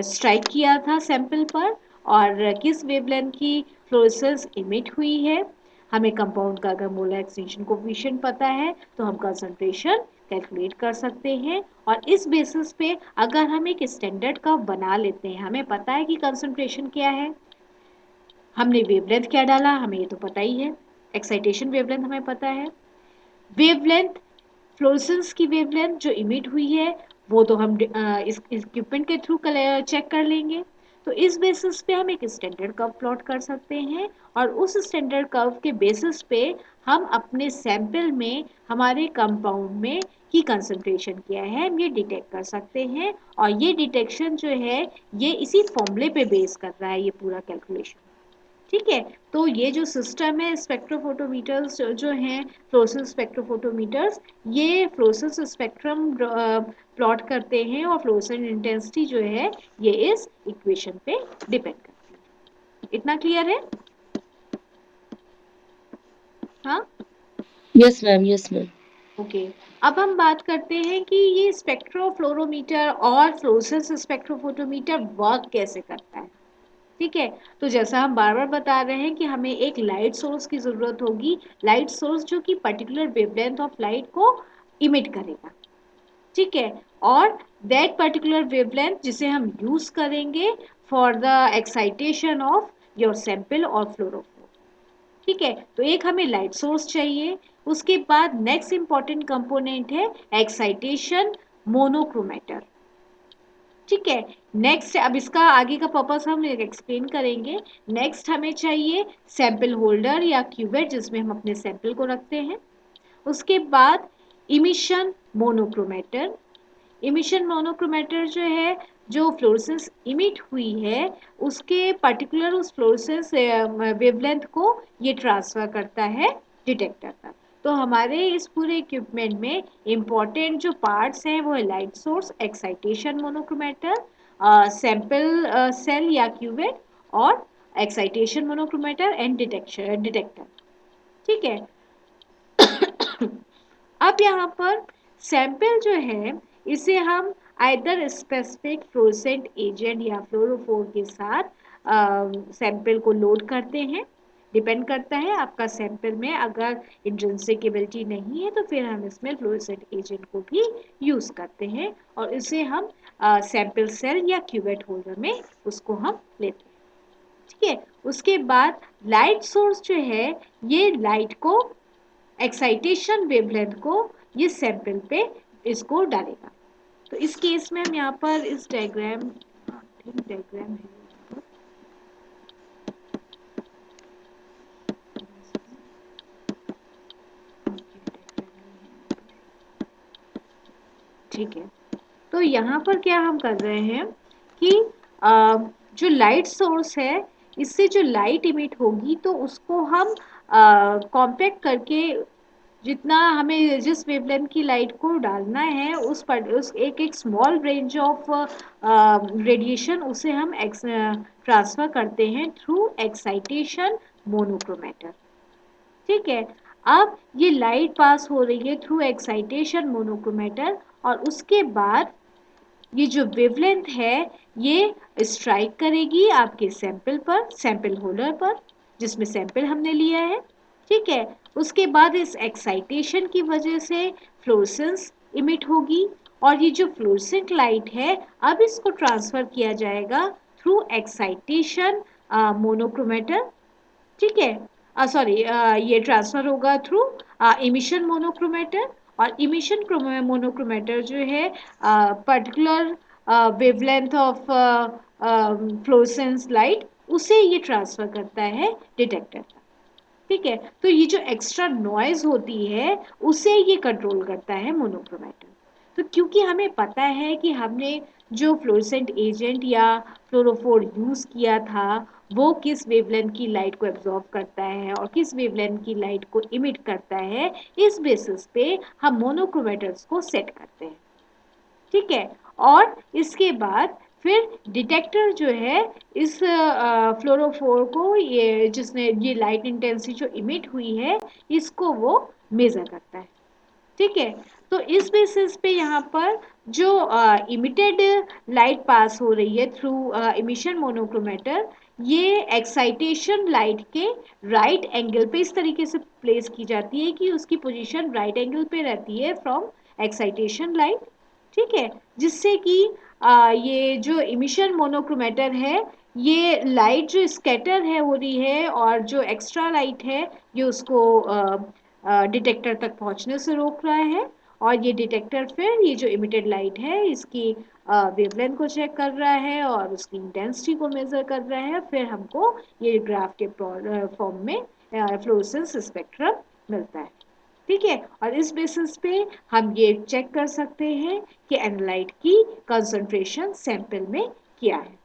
स्ट्राइक किया था सैंपल पर और किस वेवलेंथ की फ्लोरेसेंस इमिट हुई है, हमें कंपाउंड का अगर मोलर एक्सटिंक्शन कोएफिशिएंट पता है तो हम कंसंट्रेशन कैलकुलेट कर सकते हैं। और इस बेसिस पे अगर हम एक स्टैंडर्ड कर्व बना लेते हैं, हमें पता है कि कंसंट्रेशन क्या है, हमने वेवलेंथ क्या डाला हमें ये तो पता ही है, एक्साइटेशन वेवलेंथ हमें पता है, वेवलेंथ फ्लोरेसेंस की वेवलेंथ जो इमिट हुई है वो तो हम इस इक्विपमेंट के थ्रू चेक कर लेंगे। तो इस बेसिस पे हम एक स्टैंडर्ड कर्व प्लॉट कर सकते हैं और उस स्टैंडर्ड कर्व के बेसिस पे हम अपने सैंपल में हमारे कंपाउंड में की कंसंट्रेशन क्या है हम ये डिटेक्ट कर सकते हैं। और ये डिटेक्शन जो है ये इसी फॉर्मूले पे बेस कर रहा है ये पूरा कैलकुलेशन, ठीक है। तो ये जो सिस्टम है स्पेक्ट्रोफोटोमीटर्स जो हैं फ्लोरेसेंस स्पेक्ट्रोफोटोमीटर्स, ये फ्लोरेसेंस स्पेक्ट्रम प्लॉट करते हैं और फ्लोरेसेंट इंटेंसिटी जो है ये इस इक्वेशन पे डिपेंड करती है। इतना क्लियर है? हाँ, yes ma'am, yes ma'am. Okay. अब हम बात करते हैं कि ये स्पेक्ट्रोफ्लोरोमीटर और फ्लोरेसेंस स्पेक्ट्रोफोटोमीटर वर्क कैसे करता है, ठीक है। तो जैसा हम बार बार बता रहे हैं कि हमें एक लाइट सोर्स की जरूरत होगी, लाइट सोर्स जो कि पर्टिकुलर वेवलेंथ ऑफ लाइट को इमिट करेगा, ठीक है। और दैट पर्टिकुलर वेवलेंथ जिसे हम यूज करेंगे for the excitation of your sample और फ्लोरोफोर, ठीक है। तो एक हमें लाइट सोर्स चाहिए, उसके बाद नेक्स्ट इंपॉर्टेंट कंपोनेंट है एक्साइटेशन मोनोक्रोमेटर, ठीक है। नेक्स्ट अब इसका आगे का पर्पस हम एक्सप्लेन करेंगे। नेक्स्ट हमें चाहिए सैंपल होल्डर या क्यूवेट जिसमें हम अपने सैंपल को रखते हैं। उसके बाद इमिशन मोनोक्रोमेटर, इमिशन मोनोक्रोमेटर जो है जो फ्लोरेसेंस इमिट हुई है उसके पर्टिकुलर उस फ्लोरेसेंस वेवलेंथ को ये ट्रांसफर करता है डिटेक्टर तक। तो हमारे इस पूरे इक्विपमेंट में इम्पॉर्टेंट जो पार्ट्स हैं वो है light source, excitation monochromator, sample cell या क्यूवेट और एक्साइटेशन मोनोक्रोमेटर एंड डिटेक्टर, ठीक है। अब यहाँ पर सैंपल जो है इसे हम आइदर स्पेसिफिक फ्लोरेसेंट एजेंट या फ्लोरोफोर के साथ सैंपल को लोड करते हैं, डिपेंड करता है आपका सैंपल में अगर इंट्रिंसिकेबिलिटी नहीं है तो फिर हम इसमें फ्लोरेसेंट एजेंट को भी यूज करते हैं और इसे हम सैंपल सेल या क्यूवेट होल्डर में उसको हम लेते हैं, ठीक है। उसके बाद लाइट सोर्स जो है ये लाइट को एक्साइटेशन वेवलेंथ को ये सैंपल पे इसको डालेगा। तो इस केस में हम यहाँ पर इस डायग्राम डायग्राम है, ठीक है। तो यहाँ पर क्या हम कर रहे हैं कि जो लाइट सोर्स है, इससे जो लाइट इमिट होगी तो उसको हम कॉम्पैक्ट करके जितना हमें जिस वेवलेंथ की लाइट को डालना है उस एक स्मॉल रेंज ऑफ रेडिएशन उसे हम ट्रांसफर करते हैं थ्रू एक्साइटेशन मोनोक्रोमेटर। ठीक है, अब ये लाइट पास हो रही है थ्रू एक्साइटेशन मोनोक्रोमेटर और उसके बाद ये जो वेवलेंथ है ये स्ट्राइक करेगी आपके सैंपल पर, सैंपल होल्डर पर जिसमें सैंपल हमने लिया है। ठीक है, उसके बाद इस एक्साइटेशन की वजह से फ्लोरेसेंस इमिट होगी और ये जो फ्लोरेसेंट लाइट है अब इसको ट्रांसफर किया जाएगा थ्रू एक्साइटेशन मोनोक्रोमेटर। ठीक है, सॉरी, ये ट्रांसफर होगा थ्रू इमिशन मोनोक्रोमेटर और इमिशन मोनोक्रोमेटर जो है particular wavelength of fluorescence light उसे ये ट्रांसफर करता है डिटेक्टर पर। ठीक है, तो ये जो एक्स्ट्रा नॉइज होती है उसे ये कंट्रोल करता है मोनोक्रोमेटर। तो क्योंकि हमें पता है कि हमने जो फ्लोरेसेंट एजेंट या फ्लोरोफोर यूज किया था वो किस वेवलेंथ की लाइट को एब्जॉर्ब करता है और किस वेवलेंथ की लाइट को इमिट करता है, इस बेसिस पे हम मोनोक्रोमेटर्स को सेट करते हैं। ठीक है, और इसके बाद फिर डिटेक्टर जो है इस फ्लोरोफोर को ये जिसने ये लाइट इंटेंसिटी जो इमिट हुई है इसको वो मेजर करता है। ठीक है, तो इस बेसिस पे यहाँ पर जो इमिटेड लाइट पास हो रही है थ्रू इमिशन मोनोक्रोमेटर ये एक्साइटेशन लाइट के राइट एंगल पे इस तरीके से प्लेस की जाती है कि उसकी पोजीशन राइट एंगल पे रहती है फ्रॉम एक्साइटेशन लाइट। ठीक है, जिससे कि ये जो इमिशन मोनोक्रोमेटर है ये लाइट जो स्कैटर है हो रही है और जो एक्स्ट्रा लाइट है ये उसको डिटेक्टर तक पहुंचने से रोक रहा है और ये डिटेक्टर फिर ये जो इमिटेड लाइट है इसकी वेवलेंथ को चेक कर रहा है और उसकी इंटेंसिटी को मेजर कर रहा है, फिर हमको ये ग्राफ के फॉर्म में फ्लोरेसेंस स्पेक्ट्रम मिलता है। ठीक है, और इस बेसिस पे हम ये चेक कर सकते हैं कि एनालाइट की कंसंट्रेशन सैंपल में क्या है।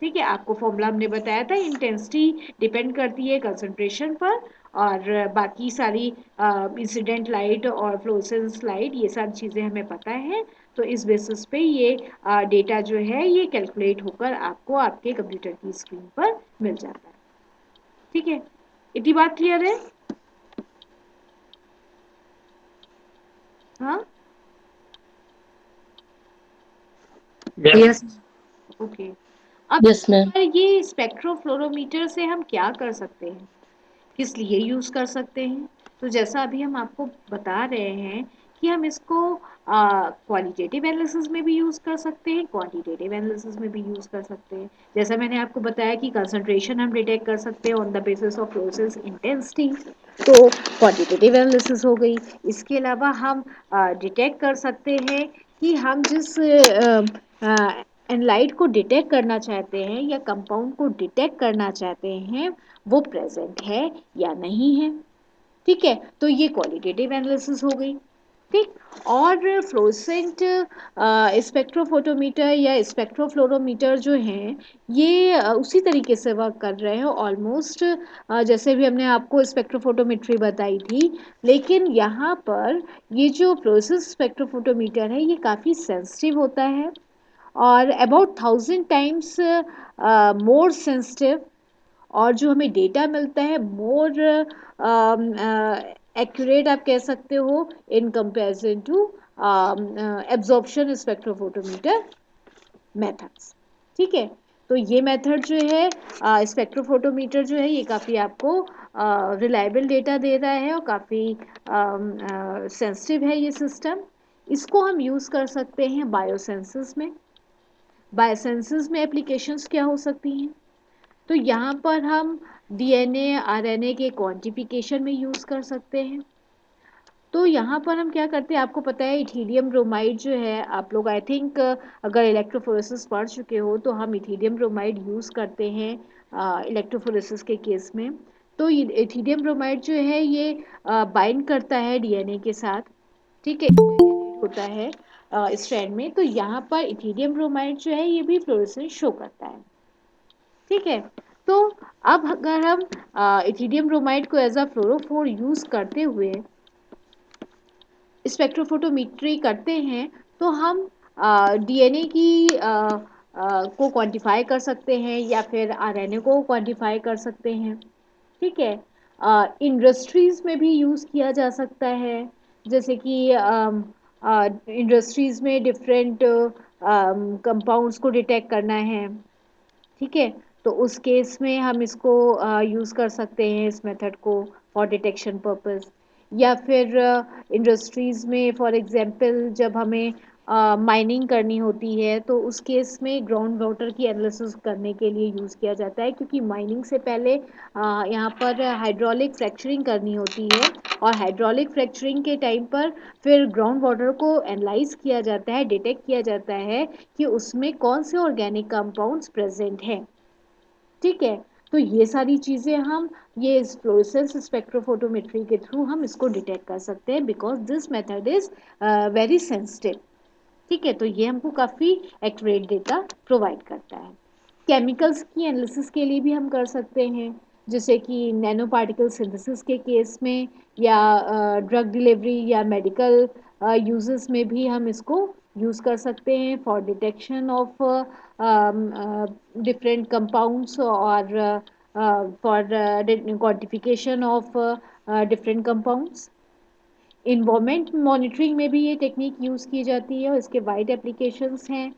ठीक है, आपको फॉर्मूला हमने बताया था, इंटेंसिटी डिपेंड करती है कंसंट्रेशन पर और बाकी सारी इंसिडेंट लाइट और फ्लोरेसेंस लाइट ये सारी चीज़ें हमें पता है। तो इस बेसिस पे ये डेटा जो है ये कैलकुलेट होकर आपको आपके कंप्यूटर की स्क्रीन पर मिल जाता है। ठीक है, इतनी बात क्लियर है? हाँ, यस ओके। अब यस मैम। ये स्पेक्ट्रोफ्लोरोमीटर से हम क्या कर सकते हैं, किस लिए यूज कर सकते हैं? तो जैसा अभी हम आपको बता रहे हैं कि हम इसको क्वालिटेटिव एनालिसिस में भी यूज कर सकते हैं, क्वांटिटेटिव एनालिसिस में भी यूज कर सकते हैं। जैसा मैंने आपको बताया कि कंसंट्रेशन हम डिटेक्ट कर सकते हैं on the basis of fluorescence intensity, तो क्वांटिटेटिव एनालिसिस हो गई। इसके अलावा हम डिटेक्ट कर सकते हैं कि हम जिस एनलाइट को डिटेक्ट करना चाहते हैं या कंपाउंड को डिटेक्ट करना चाहते हैं वो प्रेजेंट है या नहीं है। ठीक है, तो ये क्वालिटेटिव एनालिसिस हो गई। ठीक, और फ्लोरेसेंट स्पेक्ट्रोफोटोमीटर या स्पेक्ट्रोफ्लोरोमीटर जो हैं ये उसी तरीके से वर्क कर रहे हैं ऑलमोस्ट जैसे भी हमने आपको स्पेक्ट्रोफोटोमेट्री बताई थी, लेकिन यहाँ पर ये जो फ्लोरेसेंट स्पेक्ट्रोफोटोमीटर है ये काफ़ी सेंसिटिव होता है और अबाउट 1000 टाइम्स मोर सेंसिटिव और जो हमें डेटा मिलता है मोर एक्यूरेट आप कह सकते हो in comparison to absorption spectrophotometer methods. ठीक है, तो ये मेथड जो है स्पेक्ट्रोफोटोमीटर जो है ये काफ़ी आपको रिलायबल डेटा दे रहा है और काफ़ी सेंसिटिव है ये सिस्टम। इसको हम यूज़ कर सकते हैं बायोसेंसेस में। बायोसेंसेस में एप्लीकेशंस क्या हो सकती हैं? तो यहाँ पर हम डीएनए आरएनए के क्वांटिफिकेशन में यूज़ कर सकते हैं। तो यहाँ पर हम क्या करते हैं, आपको पता है इथीलियम ब्रोमाइड जो है, आप लोग आई थिंक अगर इलेक्ट्रोफोरेसिस पढ़ चुके हो तो हम इथीलियम ब्रोमाइड यूज़ करते हैं इलेक्ट्रोफोरेसिस के केस में। तो इथीलियम ब्रोमाइड जो है ये बाइंड करता है डीएनए के साथ। ठीक है, होता है स्ट्रैंड में, तो यहाँ पर इथीडियम ब्रोमाइड जो है ये भी फ्लोरेसेंस शो करता है। ठीक है, तो अब अगर हम इथीडियम ब्रोमाइड को एज अ फ्लोरोफोर यूज करते हुए स्पेक्ट्रोफोटोमेट्री करते हैं, तो हम डीएनए की को क्वांटिफाई कर सकते हैं या फिर आरएनए को क्वांटिफाई कर सकते हैं। ठीक है, इंडस्ट्रीज में भी यूज़ किया जा सकता है, जैसे कि इंडस्ट्रीज में डिफरेंट कंपाउंड्स को डिटेक्ट करना है। ठीक है, तो उस केस में हम इसको यूज़ कर सकते हैं इस मेथड को फॉर डिटेक्शन पर्पस। या फिर इंडस्ट्रीज़ में फॉर एग्जांपल जब हमें माइनिंग करनी होती है, तो उस केस में ग्राउंड वाटर की एनालिसिस करने के लिए यूज़ किया जाता है, क्योंकि माइनिंग से पहले यहाँ पर हाइड्रोलिक फ्रैक्चरिंग करनी होती है, और हाइड्रोलिक फ्रैक्चरिंग के टाइम पर फिर ग्राउंड वाटर को एनालाइज किया जाता है, डिटेक्ट किया जाता है कि उसमें कौन से ऑर्गेनिक कंपाउंड्स प्रेजेंट हैं। ठीक है, तो ये सारी चीज़ें हम ये फ्लोरेसेंस स्पेक्ट्रोफोटोमेट्री के थ्रू हम इसको डिटेक्ट कर सकते हैं, because this method is very sensitive. ठीक है, तो ये हमको काफ़ी एक्यूरेट डेटा प्रोवाइड करता है। केमिकल्स की एनालिसिस के लिए भी हम कर सकते हैं, जैसे कि नैनो पार्टिकल सिंथेसिस के केस में, या ड्रग डिलीवरी या मेडिकल यूजेस में भी हम इसको यूज़ कर सकते हैं for detection of different compounds, और for quantification of different compounds. Environment monitoring में भी ये टेक्निक यूज़ की जाती है, और इसके वाइड एप्लीकेशंस हैं,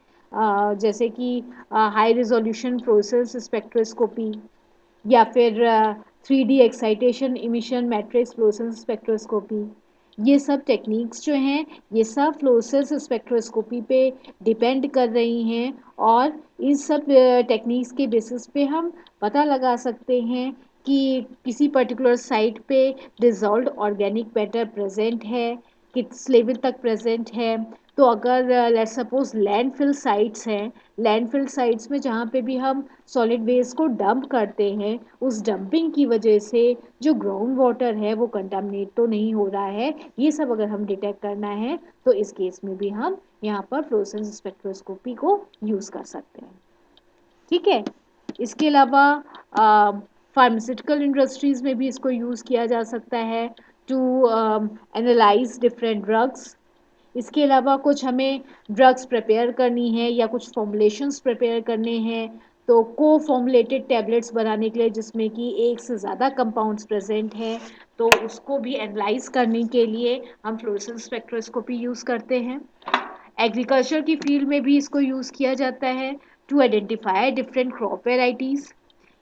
जैसे कि हाई रिजोल्यूशन प्रोसेस स्पेक्ट्रोस्कोपी, या फिर 3D excitation emission matrix fluorescence spectroscopy. ये सब टेक्निक्स जो हैं, ये सब फ्लोरेसेंस स्पेक्ट्रोस्कोपी पे डिपेंड कर रही हैं, और इन सब टेक्निक्स के बेसिस पे हम पता लगा सकते हैं कि किसी पर्टिकुलर साइट पे डिसॉल्व्ड ऑर्गेनिक मैटर प्रेजेंट है, किस लेवल तक प्रेजेंट है। तो अगर लेट्स सपोज लैंडफिल साइट्स हैं, लैंडफिल साइट्स में जहाँ पे भी हम सॉलिड वेस्ट को डंप करते हैं, उस डंपिंग की वजह से जो ग्राउंड वाटर है वो कंटामिनेट तो नहीं हो रहा है, ये सब अगर हम डिटेक्ट करना है, तो इस केस में भी हम यहाँ पर फ्लोरेसेंस स्पेक्ट्रोस्कोपी को यूज़ कर सकते हैं। ठीक है, इसके अलावा फार्मास्यूटिकल इंडस्ट्रीज में भी इसको यूज़ किया जा सकता है टू एनालाइज डिफरेंट ड्रग्स। इसके अलावा कुछ हमें ड्रग्स प्रिपेयर करनी है या कुछ फॉर्मुलेशंस प्रिपेयर करने हैं, तो को फॉर्मुलेटेड टैबलेट्स बनाने के लिए जिसमें कि एक से ज़्यादा कंपाउंड्स प्रेजेंट हैं, तो उसको भी एनालाइज करने के लिए हम फ्लोरेसेंस स्पेक्ट्रोस्कोपी यूज़ करते हैं। एग्रीकल्चर की फील्ड में भी इसको यूज़ किया जाता है to identify different crop varieties,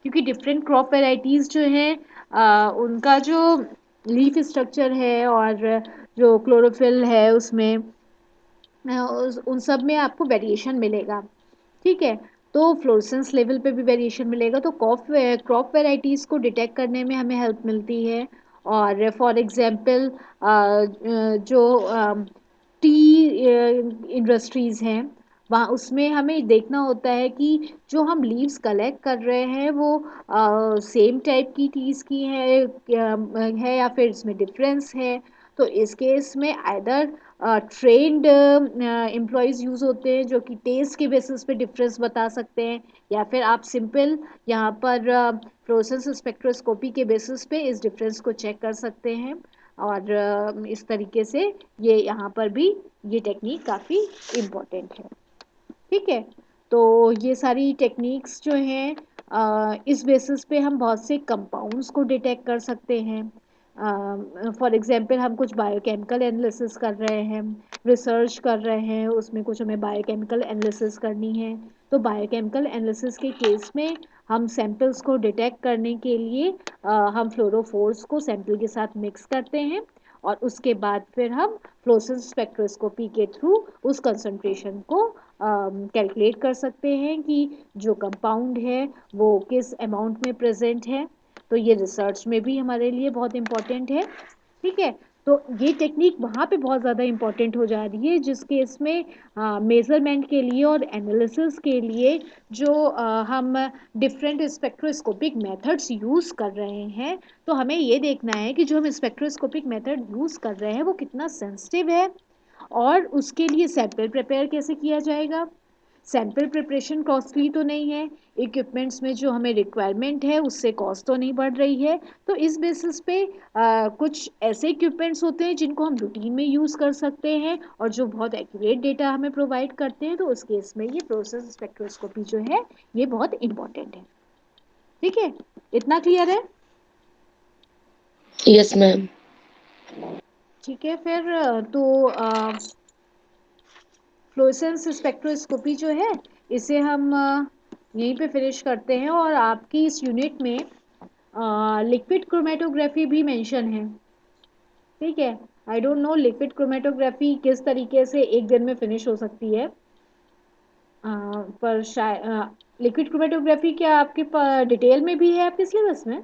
क्योंकि डिफरेंट क्रॉप वेराइटीज़ जो हैं उनका जो लीफ स्ट्रक्चर है और जो क्लोरोफिल है उसमें उन सब में आपको वेरिएशन मिलेगा। ठीक है, तो फ्लोरेसेंस लेवल पे भी वेरिएशन मिलेगा, तो क्रॉप वेराइटीज़ को डिटेक्ट करने में हमें हेल्प मिलती है। और फॉर एग्जांपल जो टी इंडस्ट्रीज़ हैं, वहाँ उसमें हमें देखना होता है कि जो हम लीव्स कलेक्ट कर रहे हैं वो सेम टाइप की टीज़ की है या फिर इसमें डिफरेंस है। तो इस केस में आइदर ट्रेंड एम्प्लॉयज़ यूज़ होते हैं जो कि टेस्ट के बेसिस पे डिफरेंस बता सकते हैं, या फिर आप सिंपल यहाँ पर फ्लोरेसेंस स्पेक्ट्रोस्कोपी के बेसिस पे इस डिफरेंस को चेक कर सकते हैं। और इस तरीके से ये यहाँ पर भी ये टेक्निक काफ़ी इम्पोर्टेंट है। ठीक है, तो ये सारी टेक्निक्स जो हैं इस बेसिस पे हम बहुत से कंपाउंड्स को डिटेक्ट कर सकते हैं। फॉर एग्जांपल हम कुछ बायोकेमिकल एनालिसिस कर रहे हैं, रिसर्च कर रहे हैं, उसमें कुछ हमें बायोकेमिकल एनालिसिस करनी है, तो बायोकेमिकल एनालिसिस के केस में हम सैंपल्स को डिटेक्ट करने के लिए हम फ्लोरोफोर्स को सैंपल के साथ मिक्स करते हैं, और उसके बाद फिर हम फ्लोरेसेंस स्पेक्ट्रोस्कोपी के थ्रू उस कंसंट्रेशन को कैलकुलेट कर सकते हैं कि जो कंपाउंड है वो किस अमाउंट में प्रेजेंट है। तो ये रिसर्च में भी हमारे लिए बहुत इम्पोर्टेंट है। ठीक है, तो ये टेक्निक वहाँ पे बहुत ज़्यादा इम्पोर्टेंट हो जा रही है जिस केस में मेज़रमेंट के लिए और एनालिसिस के लिए जो हम डिफरेंट स्पेक्ट्रोस्कोपिक मेथड्स यूज़ कर रहे हैं, तो हमें ये देखना है कि जो हम स्पेक्ट्रोस्कोपिक मेथड यूज़ कर रहे हैं वो कितना सेंसिटिव है, और उसके लिए सैंपल प्रिपेयर कैसे किया जाएगा। सैंपल प्रिपरेशन कॉस्टली तो नहीं है, इक्विपमेंट्स में जो हमें रिक्वायरमेंट है उससे कॉस्ट तो नहीं बढ़ रही है। तो इस बेसिस पे कुछ ऐसे इक्विपमेंट्स होते हैं जिनको हम रूटीन में यूज़ कर सकते हैं और जो बहुत एक्यूरेट डेटा हमें प्रोवाइड करते हैं, तो उस केस में ये प्रोसेस स्पेक्ट्रोस्कोपी जो है ये बहुत इंपॉर्टेंट है। ठीक है, इतना क्लियर है। Yes ma'am. ठीक है, फिर तो फ्लोरेसेंस स्पेक्ट्रोस्कोपी जो है इसे हम यहीं पे फिनिश करते हैं। और आपकी इस यूनिट में लिक्विड क्रोमेटोग्राफी भी मेंशन है। ठीक है, I don't know liquid chromatography किस तरीके से एक दिन में फिनिश हो सकती है, पर शायद लिक्विड क्रोमेटोग्राफी क्या आपके डिटेल में भी है आपके सिलेबस में।